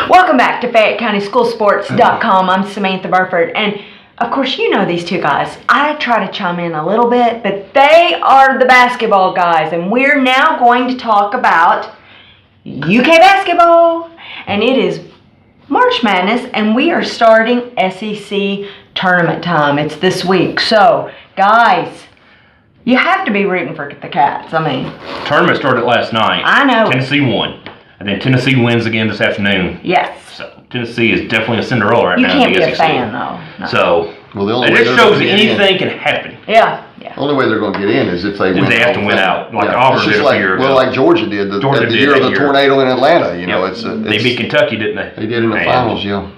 Welcome back to FayetteCountySchoolSports.com. I'm Samantha Burford, and of course you know these two guys. I try to chime in a little bit, but they are the basketball guys, and we're now going to talk about UK basketball, and it is March Madness, and we are starting SEC tournament time. It's this week. So, guys, you have to be rooting for the Cats. I mean, tournament started last night. I know. Tennessee won. And then Tennessee wins again this afternoon. Yes. So Tennessee is definitely a Cinderella right now. You can't in the be a SEC. fan, though. No. So, well, it just shows that anything can happen. Yeah. The only way they're going to get in is if they win. They have to win out, like Auburn did a few years ago. Well, like Georgia did the year of the tornado in Atlanta. You know, they beat Kentucky, didn't they? They did in the finals, yeah.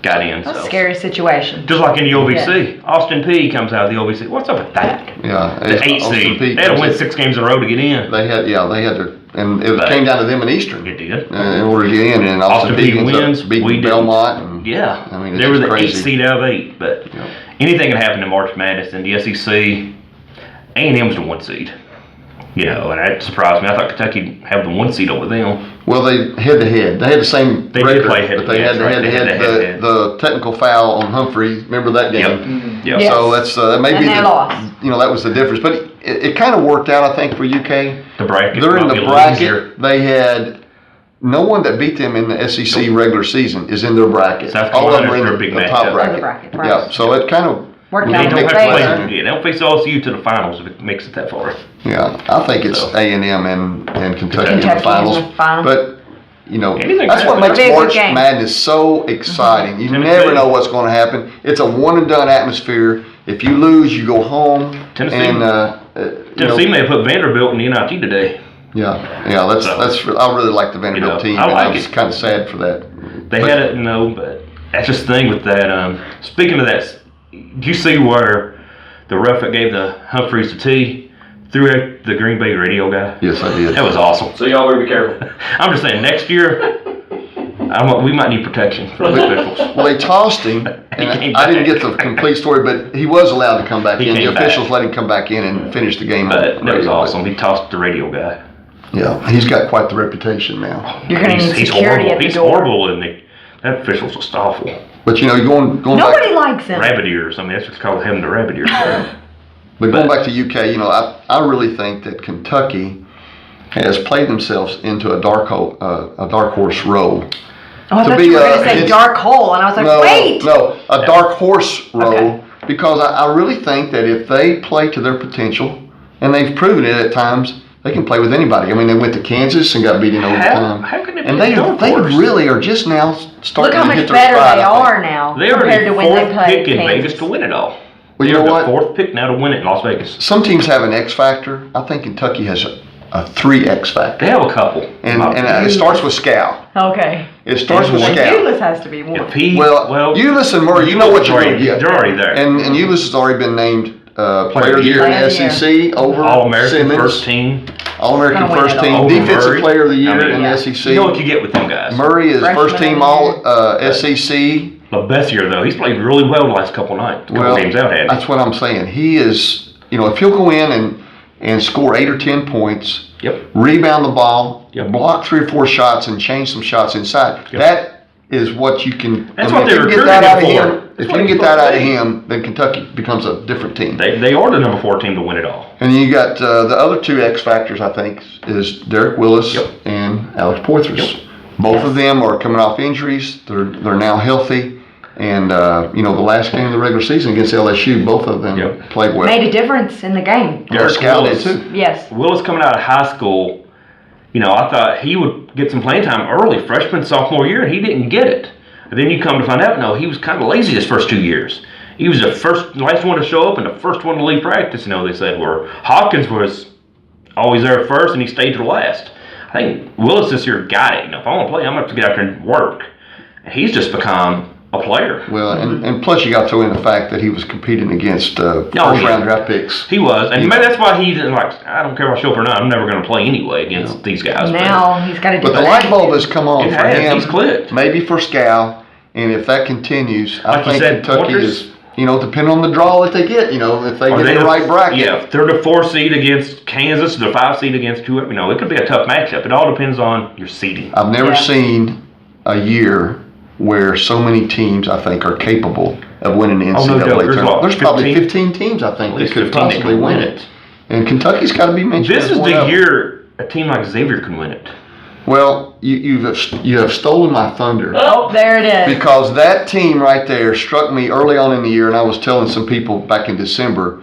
Got in. That's a scary situation. Just like in the OVC. Austin Peay comes out of the OVC. What's up with that? Yeah. The 8 seed. They had to win 6 games in a row to get in. They had to, and it came down to them in Eastern. It did. In order to get in, and Austin Peay wins, beating Belmont. And, yeah. I mean, they were the crazy. 8 seed out of 8. But anything can happen in March Madness. In the SEC, A&M was the 1 seed. You know, and that surprised me. I thought Kentucky had the 1 seed over them. Well, they head-to-head. They had the same record, did play head-to-head. But they had head-to-head. The technical foul on Humphrey. Remember that game? Yep. Yes. So that's that may be they lost. You know, that was the difference. But it kind of worked out, I think, for UK. The bracket. They're in the bracket. They had no one that beat them in the SEC regular season is in their bracket. South All of them Carolina's are in big the matchup. top bracket. Right. Yeah. So it kind of. Worked They out don't in have to their play. favor. They don't face LSU to the finals if it makes it that far. Yeah, I think it's A&M and Kentucky in the finals. But you know, that's what makes March Madness so exciting. You never know what's going to happen. It's a one and done atmosphere. If you lose, you go home. Tennessee may have put Vanderbilt in the NIT today. Yeah. That's. I really like the Vanderbilt team. I was kind of sad for that. They had it, but that's just the thing with that. Speaking of that, do you see where the ref that gave the Humphreys the tee threw at the Green Bay radio guy? Yes, I did. That was awesome. So y'all better be careful. I'm just saying, next year, we might need protection for the officials. Well, they tossed him, and I didn't get the complete story, but he was allowed to come back in. The officials let him come back in and finish the game. But that was awesome. He tossed the radio guy. Yeah, he's got quite the reputation now. You're going to need security at the door. He's horrible, isn't he? That official's just awful. But you know, going nobody likes him. Rabbit ears. I mean, that's what's called having the rabbit ears. But going back to UK, you know, I really think that Kentucky has played themselves into a dark horse role. Oh, I thought you were going to say dark hole, and I was like, wait. No, a dark horse role, because I really think that if they play to their potential, and they've proven it at times, they can play with anybody. I mean, they went to Kansas and got beaten overtime. How can it be and they really are just now starting to hit their stride. Look how much better they are now they compared to when they played played pick in Kansas. Vegas to win it all. Well, you know what? The 4th pick now to win it in Las Vegas. Some teams have an X factor. I think Kentucky has a 3X factor. They have a couple. And it starts with Scal. Okay. It starts with Scal. Ulis has to be one. Well, Ulis and Murray, you know what you're going to get. They're already there. And Ulis has already been named Player of the Year in the SEC over All-American Simmons. First Team. All-American First Team. Defensive Player of the Year in the SEC. You know what you get with them guys. Murray is First Team All SEC. LeBessier, though, he's played really well the last couple nights. Games out had. That's what I'm saying. He is, you know, if he'll go in and score 8 or 10 points, rebound the ball, block 3 or 4 shots, and change some shots inside, that is what you can. That's what they're recruiting him for. If you can get that out of him, then Kentucky becomes a different team. They are the number 4 team to win it all. And you got the other 2 X factors, I think, is Derek Willis and Alex Poitras. Both of them are coming off injuries. They're now healthy. And, you know, the last game of the regular season against LSU, both of them played well. Made a difference in the game. Derek Willis did too. Yes. Willis coming out of high school, you know, I thought he would get some playing time early, freshman, sophomore year, and he didn't get it. And then you come to find out, no, he was kind of lazy his first 2 years. He was the last one to show up and the first one to leave practice, you know, they said, where Hawkins was always there first and he stayed to the last. I think Willis this year got it. You know, if I want to play, I'm going to have to get out there and work. And he's just become a player. Well, and plus you got to throw in the fact that he was competing against first-round draft picks. He was, and maybe that's why he didn't I don't care if I show up or not, I'm never going to play anyway against these guys. Now he's got to do But the light bulb has come on for him. He's clicked. Maybe for Scal, and if that continues, I think Kentucky is, you know, depending on the draw that they get, you know, if they get the right bracket. Yeah, if they're the 4 seed against Kansas, the 5 seed against whoever, you know, it could be a tough matchup. It all depends on your seeding. I've never seen a year where so many teams, I think, are capable of winning the NCAA no doubt. tournament. There's probably 15? 15 teams, I think, At that least could 15 that possibly can win it. And Kentucky's got to be mentioned. This as is one the of them. year a team like Xavier can win it. Well, you have stolen my thunder. Oh, there it is. Because that team right there struck me early on in the year, and I was telling some people back in December,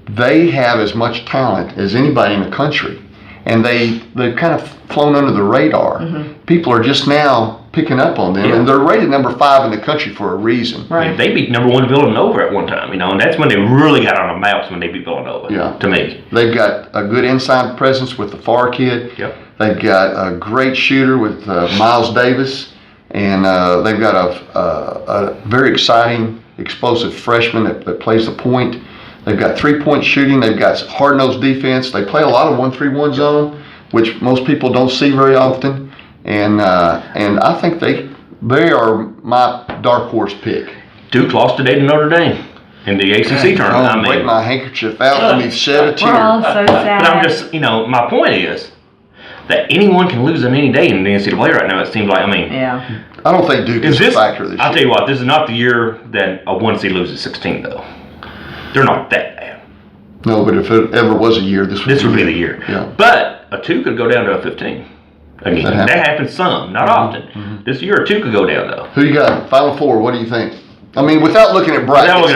they have as much talent as anybody in the country. And they've kind of flown under the radar. Mm-hmm. People are just now picking up on them, and they're rated number 5 in the country for a reason. Right. I mean, they beat number 1 Villanova at one time, and that's when they really got on the maps when they beat Villanova. Yeah. To me, they've got a good inside presence with the Farr kid. Yep. They've got a great shooter with Miles Davis, and they've got a very exciting, explosive freshman that plays the point. They've got 3-point shooting. They've got hard-nosed defense. They play a lot of 1-3-1 zone, which most people don't see very often. And I think they are my dark horse pick. Duke lost today to Notre Dame in the ACC tournament. I'll break my handkerchief out. Let me shed a tear. We're all so sad. But I'm just, my point is that anyone can lose on any day in the NCAA right now. It seems like, Yeah. I don't think Duke is a factor this year. I'll tell you what, this is not the year that a 1 seed loses 16, though. They're not that bad. No, but if it ever was a year, this would be the year. Yeah. But a 2 could go down to a 15. Again, that happens some, not often. Mm-hmm. This year, a 2 could go down, though. Who you got? Final 4, what do you think? I mean, without looking at brackets,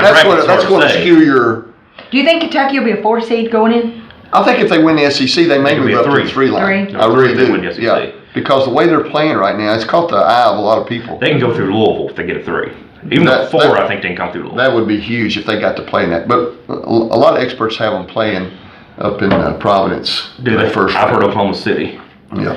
that's going to skew your... Do you think Kentucky will be a 4 seed going in? I think if they win the SEC, they may move up to the 3 line. 3? I really do. Win the SEC. Yeah, because the way they're playing right now, it's caught the eye of a lot of people. They can go through Louisville if they get a 3. Even though 4, I think they can come through Louisville. That would be huge if they got to play in that. But a lot of experts have them playing up in Providence. Do they? First I've heard Oklahoma City. Yeah.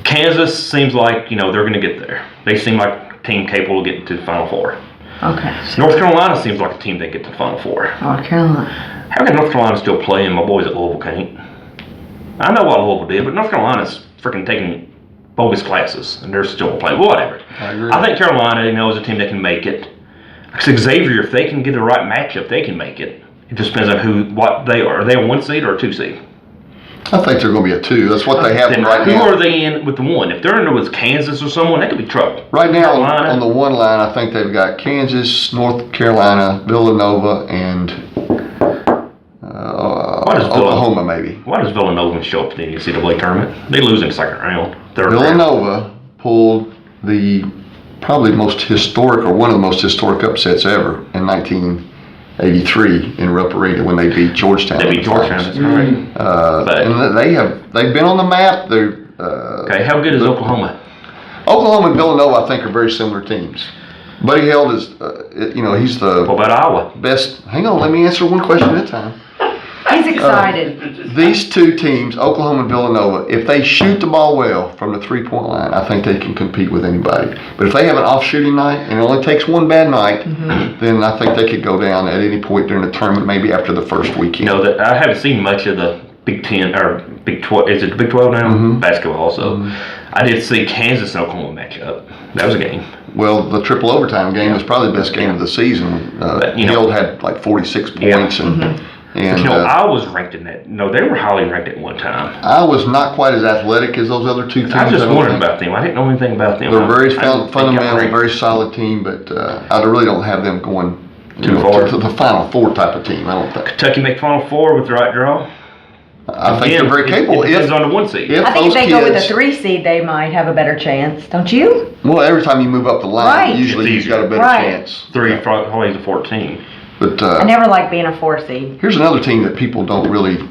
Kansas seems like, they're going to get there. They seem like a team capable of getting to the Final 4. Okay. North Carolina seems like a team that get to the Final 4. North Carolina. How can North Carolina still play and my boys at Louisville can't? I know what Louisville did, but North Carolina's freaking taking bogus classes and they're still playing. Whatever. I agree. I think Carolina, is a team that can make it. Xavier, if they can get the right matchup, they can make it. It just depends on what they are. Are they a 1 seed or a 2 seed? I think they're going to be a 2. That's what they have Then right who now. are they in with the 1? If they're in there with Kansas or someone, that could be trouble. Right now, Carolina. on the 1 line, I think they've got Kansas, North Carolina, Villanova, and Oklahoma, maybe. Why does Villanova show up to the NCAA tournament? They lose in the second round. Villanova pulled probably most historic, or one of the most historic upsets ever in 1983 in Rupp Arena when they beat Georgetown. They beat Georgetown, that's right. And they've been on the map. Okay, how good is Oklahoma? Oklahoma and Villanova, I think, are very similar teams. Buddy Held is, he's the What about Iowa? best. Hang on, let me answer one question at a time. He's excited. These 2 teams, Oklahoma and Villanova, if they shoot the ball well from the 3-point line, I think they can compete with anybody. But if they have an off shooting night and it only takes one bad night, then I think they could go down at any point during the tournament, maybe after the first weekend. I haven't seen much of the Big 10 or Big 12. Is it Big 12 now? Basketball also. I did see Kansas and Oklahoma match up. That was a game. Well, the triple overtime game was probably the best game of the season. Held had like 46 points and I was ranked in that. No, they were highly ranked at one time. I was not quite as athletic as those other 2 teams. I just wondered about them. I didn't know anything about them. They're very fundamental, very solid team, but I really don't have them going too far to the Final 4 type of team. I don't think. Kentucky make Final 4 with the right draw. I think they're very capable. It depends on the 1 seed. I think if they go with a 3 seed, they might have a better chance. Don't you? Well, every time you move up the line, usually you've got a better chance. 3 always a 14. But I never liked being a 4 seed. Here's another team that people don't really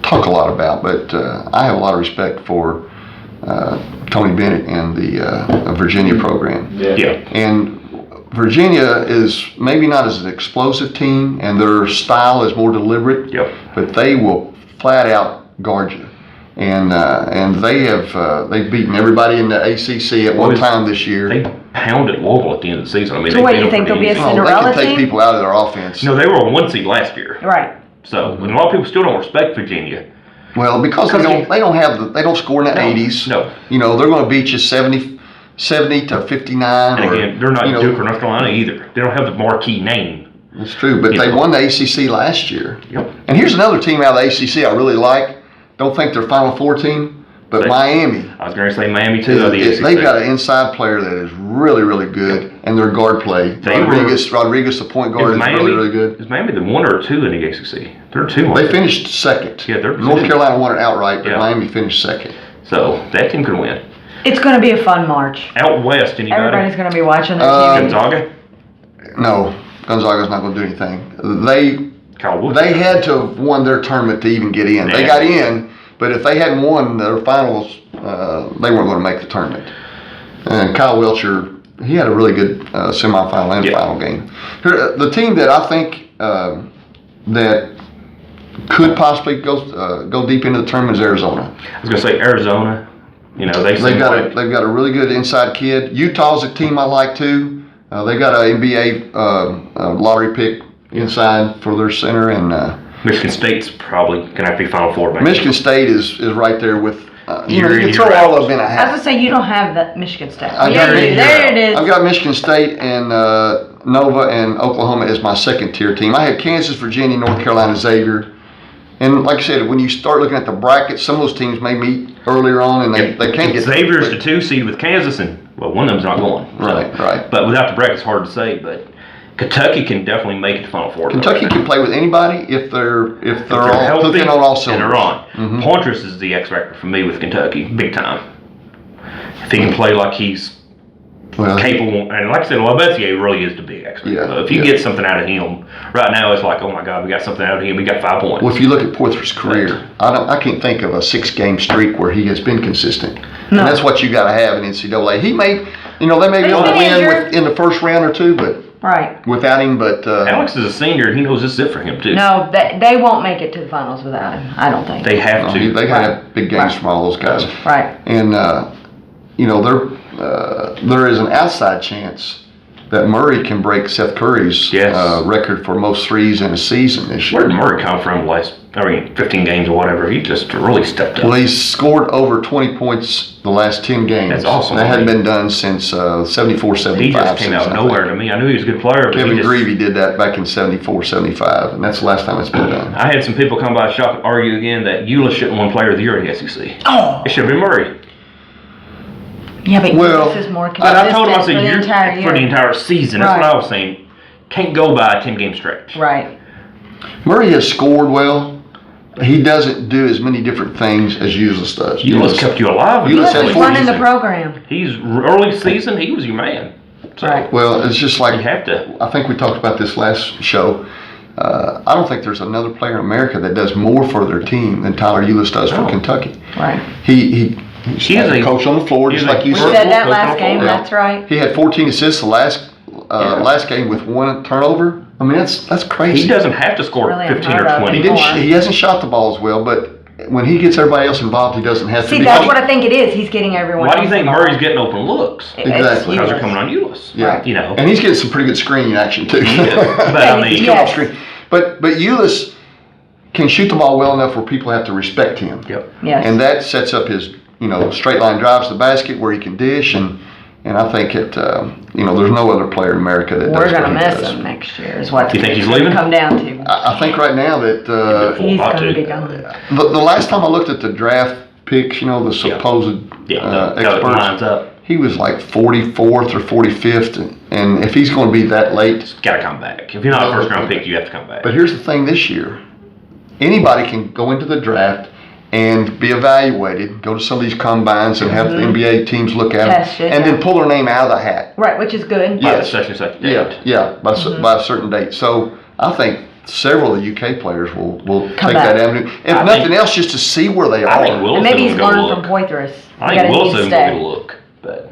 talk a lot about, but I have a lot of respect for Tony Bennett and the Virginia program. Yeah. And Virginia is maybe not as an explosive team, and their style is more deliberate. Yep. But they will flat out guard you. And they've beaten everybody in the ACC at one time this year. They pounded Louisville at the end of the season. So what do you think, they'll be a Cinderella team? They can take people out of their offense. No, they were a 1 seed last year. Right. So, and a lot of people still don't respect Virginia. Well, because they don't score in the 80s. No. They're going to beat you 70 to 59. And again, they're not Duke or North Carolina either. They don't have the marquee name. That's true, but they won the ACC last year. Yep. And here's another team out of the ACC I really like. Don't think they're Final 4 team, But Miami. I was going to say Miami too. They've got an inside player that is really, really good, and their guard play. Rodriguez, the point guard, is really, really good. Is Miami the 1 or 2 in the ACC? They're 2. They finished second. Yeah, North Carolina won it outright, but Miami finished second. So that team could win. It's going to be a fun March. Out west, anybody? Everybody's going to be watching their team. Gonzaga? No, Gonzaga's not going to do anything. They had to have won their tournament to even get in. Yeah. They got in, but if they hadn't won their finals, they weren't going to make the tournament. And Kyle Welcher, he had a really good semifinal and final game. The team that I think that could possibly go deep into the tournament is Arizona. I was going to say Arizona. You know, they've got a really good inside kid. Utah's a team I like too. They got an NBA lottery pick inside for their center, and Michigan State's probably going to have to be Final Four. Michigan State is right there with. You can throw all of them in a hat. I was going to say, you don't have that Michigan State. There it is. I've got Michigan State and Nova and Oklahoma as my second tier team. I had Kansas, Virginia, North Carolina, Xavier. And like I said, when you start looking at the brackets, some of those teams may meet earlier on, and they can't get. Xavier's the 2 seed with Kansas, and one of them's not going. Right. But without the brackets, it's hard to say. But Kentucky can definitely make it to Final Four. Kentucky can play with anybody if they're all healthy on all cylinders. And they're on. Mm-hmm. Pointers is the X factor for me with Kentucky, big time. If he can play like he's capable, and like I said, LaBessiere really is the big X factor. Yeah, if you get something out of him, right now it's like, oh my God, we got something out of him. We got 5 points. Well, if you look at Porter's career, I can't think of a 6-game streak where he has been consistent. No. And that's what you got to have in NCAA. They may be able to win in the first round or two, but. Right. Without him, but... Alex is a senior, and he knows this is it for him, too. No, they won't make it to the finals without him, I don't think. They have to. They have big games from all those guys. Right. And, there is an outside chance that Murray can break Seth Curry's record for most threes in a season this year. Where did Murray come from 15 games or whatever? He just really stepped up. Well, he's scored over 20 points the last 10 games. That's awesome. That hadn't been done since 74, 75. He just came out of nowhere to me. I knew he was a good player. But Kevin Greavy did that back in 74, 75, and that's the last time it's been done. I had some people come by the shop and argue again that Eula shouldn't win Player of the Year at the SEC. Oh! It should have been Murray. Yeah, but this is more consistent I told him, I said, for the entire season. That's what I was saying. Can't go by a 10-game stretch. Right. Murray has scored well. He doesn't do as many different things as Ulis does. Ulis kept you alive. Ulis was running the program. He's early season. He was your man. So, right. Well, it's just like you have to. I think we talked about this last show. I don't think there's another player in America that does more for their team than Tyler Ulis does for Kentucky. Right. He's a coach on the floor, just like you said. We said that last game. That's right. He had 14 assists the last game with 1 turnover. I mean, that's crazy. He doesn't have to score 15 or 20. He hasn't shot the ball as well, but when he gets everybody else involved, he doesn't have to. See, that's what I think it is. He's getting everyone. Why do you think Murray's getting open looks? Exactly. Because they're coming on Ulis. Yeah. Right. And he's getting some pretty good screening action too. But Ulis can shoot the ball well enough where people have to respect him. Yep. Yes. And that sets up his straight line drives to the basket where he can dish, and I think there's no other player in America that we're going to miss him next year. Is what you think he's leaving? Come down to. I think right now that he's going to be gone. The last time I looked at the draft picks, the supposed experts, lines up. He was like 44th or 45th, and if he's going to be that late, he's got to come back. If you're not a first round pick, you have to come back. But here's the thing: this year, anybody can go into the draft and be evaluated, go to some of these combines and have the NBA teams look at them, and then pull their name out of the hat. Right, which is good. Yes. By such and such date. Yeah, by a certain date. So I think several of the UK players will take that avenue. If nothing else, just to see where they are. And maybe he's learned from Poitras. I think Willis will go look. But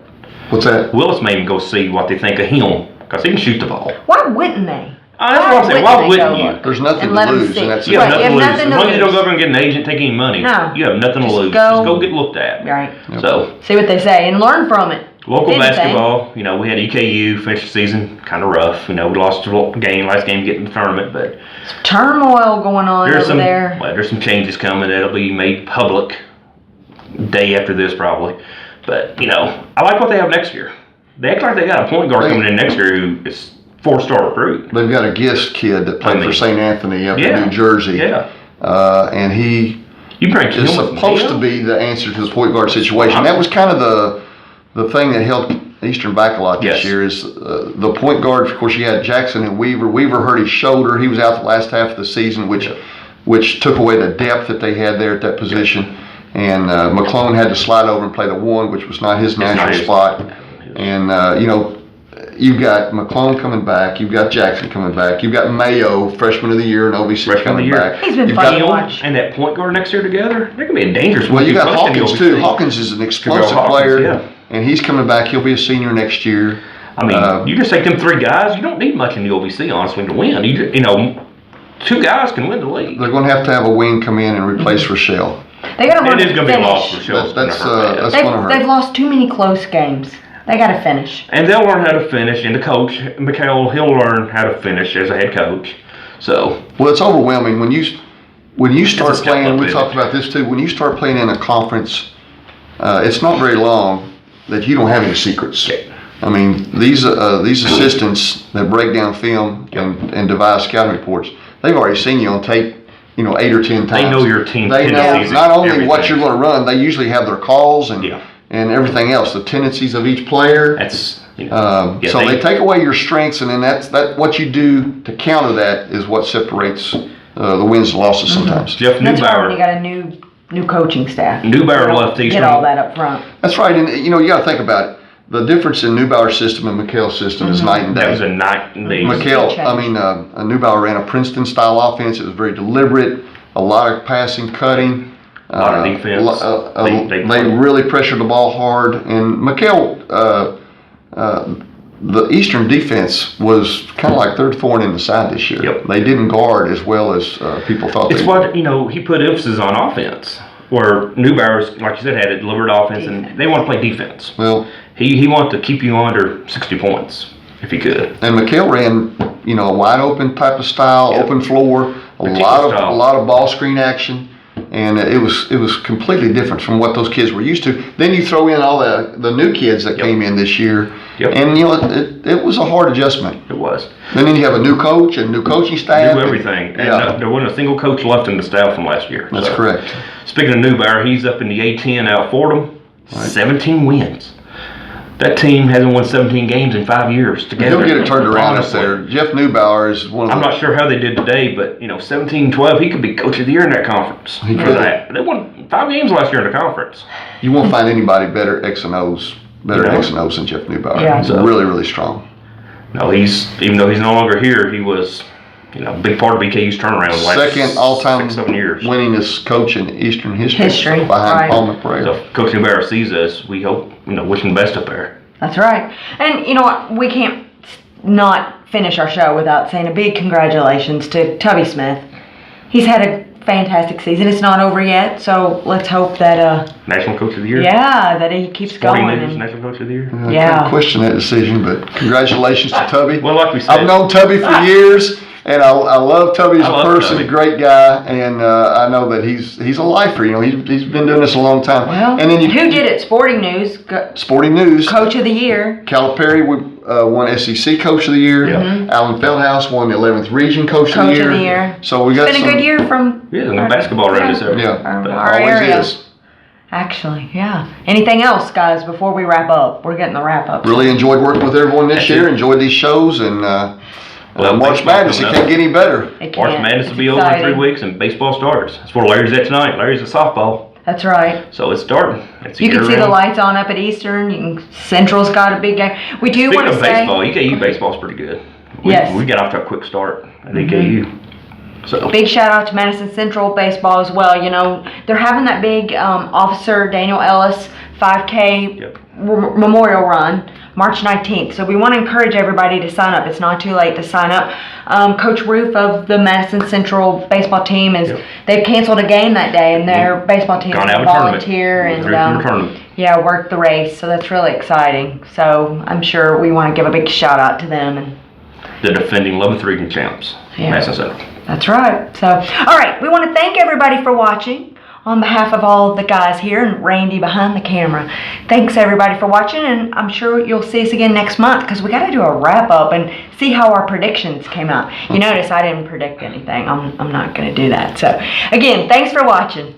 what's that? Willis may even go see what they think of him, because he can shoot the ball. Why wouldn't they? That's what I'm saying. Why wouldn't you? There's nothing to lose. And that's you have nothing to lose. As long as you don't go over and get an agent, take any money, you have nothing to lose. Just go get looked at. Right. Yep. So see what they say and learn from it. Local basketball, we had EKU finish the season kind of rough. We lost the last game getting the tournament, but some turmoil going on over there. Well, there's some changes coming that'll be made public day after this probably. But I like what they have next year. They act like they got a point guard coming in next year who is 4-star recruit. They've got a Gist kid that played for St. Anthony up in New Jersey. Yeah. And he You bring is him with supposed Mayo? to be the answer to the point guard situation. That was kind of the thing that helped Eastern back a lot this Yes. year is the point guard. Of course, you had Jackson and Weaver. Weaver hurt his shoulder. He was out the last half of the season, which took away the depth that they had there at that position. And McClone had to slide over and play the 1, which was not his natural spot. And, you've got McClone coming back. You've got Jackson coming back. You've got Mayo, freshman of the year, and OVC coming back. He's been You've fun got to watch. And that point guard next year together, they're going to be a dangerous Well, you got one-two punch in the Hawkins, OVC. too. Hawkins is an explosive player, and he's coming back. He'll be a senior next year. I mean, you just take them 3 guys, you don't need much in the OVC, honestly, to win. You know, 2 guys can win the league. They're going to have a wing come in and replace Rochelle. They got to learn It is to going to be a loss finish. for Rochelle. That's going to hurt. They've lost too many close games. They got to finish. And they'll learn how to finish, and the coach, Mikhail, he'll learn how to finish as a head coach. So, Well, it's overwhelming when you start step playing. up, We isn't talked it? about this too. When you start playing in a conference, it's not very long that you don't have any secrets. I mean, these assistants that break down film and devise scouting reports, they've already seen you on tape. 8 or 10 times. They know your team. They know tendencies, not only what everything. you're going to run. They usually have their calls and everything else, the tendencies of each player. That's So they take away your strengths, and then that's what you do to counter that is what separates the wins and losses sometimes. Jeff That's why when you Neubauer. got a new coaching staff. Neubauer left Eastern. Get all that up front. That's right, and you got to think about it. The difference in Neubauer's system and McHale's system is night and day. That was a night and day. Neubauer ran a Princeton-style offense. It was very deliberate, a lot of passing, cutting. A lot of defense. They really pressured the ball hard. And McHale, the Eastern defense was kind of like third thorn in the side this year. Yep. They didn't guard as well as people thought It's they what, he put emphasis on offense. Where Neubauer's, like you said, had a deliberate offense, and they want to play defense. Well, he wanted to keep you under 60 points, if he could. and McHale ran, a wide open type of style, open floor, a lot of ball screen action, and it was completely different from what those kids were used to. Then you throw in all the new kids that came in this year, and it was a hard adjustment. It was. And then you have a new coach and new coaching staff. New everything. And there wasn't a single coach left in the staff from last year. That's correct. Speaking of Neubauer, he's up in the A10 out of Fordham. Right. 17 wins. That team hasn't won 17 games in 5 years together. He'll get it turned around up Honestly. there. Jeff Neubauer is one of I'm not sure how they did today, but 17-12, he could be coach of the year in that conference. He For could. that. They won 5 games last year in the conference. You won't find anybody better X and O's than Jeff Neubauer. Yeah. He's really, really strong. No, even though he's no longer here, he was a big part of EKU's turnaround. Second all-time 6-7 years. winningest coach in Eastern history behind right. Paul McBrayer. So if Coach Neubauer sees us, we hope, wish him the best up there. That's right. And you know what? We can't not finish our show without saying a big congratulations to Tubby Smith. He's had a fantastic season. It's not over yet, so let's hope that National Coach of the Year? that he keeps Sporting going. News And National Coach of the Year? I can't question that decision, but congratulations to Tubby. Well, like we said. I've known Tubby for years, and I love Tubby as a person, Tubby. a great guy, and I know that he's a lifer. He's been doing this a long time. well, and then who did it? Sporting News, Sporting News. Coach of the Year. Calipari won SEC Coach of the Year. Yeah. Alan Feldhouse won the 11th Region Coach of the Year. So we got It's been a good year from Yeah, no basketball around this area. Yeah, our always area. is. Actually, yeah. Anything else, guys, before we wrap up? We're getting the wrap up. Really enjoyed working with everyone this year. Enjoyed these shows, and March baseball Madness, it coming can't up. get any better. It March can't. Madness It's will be over in exciting. 3 weeks, and baseball starts. That's where Larry's at tonight. Larry's at softball. That's right. So it's starting. It's You can see the lights on up at Eastern. Central's got a big game. We do Speaking want to of say. baseball, EKU baseball's pretty good. Yes. We got off to a quick start at EKU. So Big shout out to Madison Central baseball as well. They're having that big Officer Daniel Ellis 5K memorial run March 19th. So we want to encourage everybody to sign up. It's not too late to sign up. Coach Roof of the Madison Central baseball team they've canceled a game that day, and their baseball team Gone is out going of to tournament. volunteer Withdrew from the tournament. work the race. So that's really exciting. So I'm sure we want to give a big shout out to them. And the defending 11th Region champs, Madison Central. that's right. So, all right, we want to thank everybody for watching. On behalf of all of the guys here and Randy behind the camera, thanks everybody for watching, and I'm sure you'll see us again next month because we got to do a wrap up and see how our predictions came out. You notice I didn't predict anything. I'm not going to do that. So, again, thanks for watching.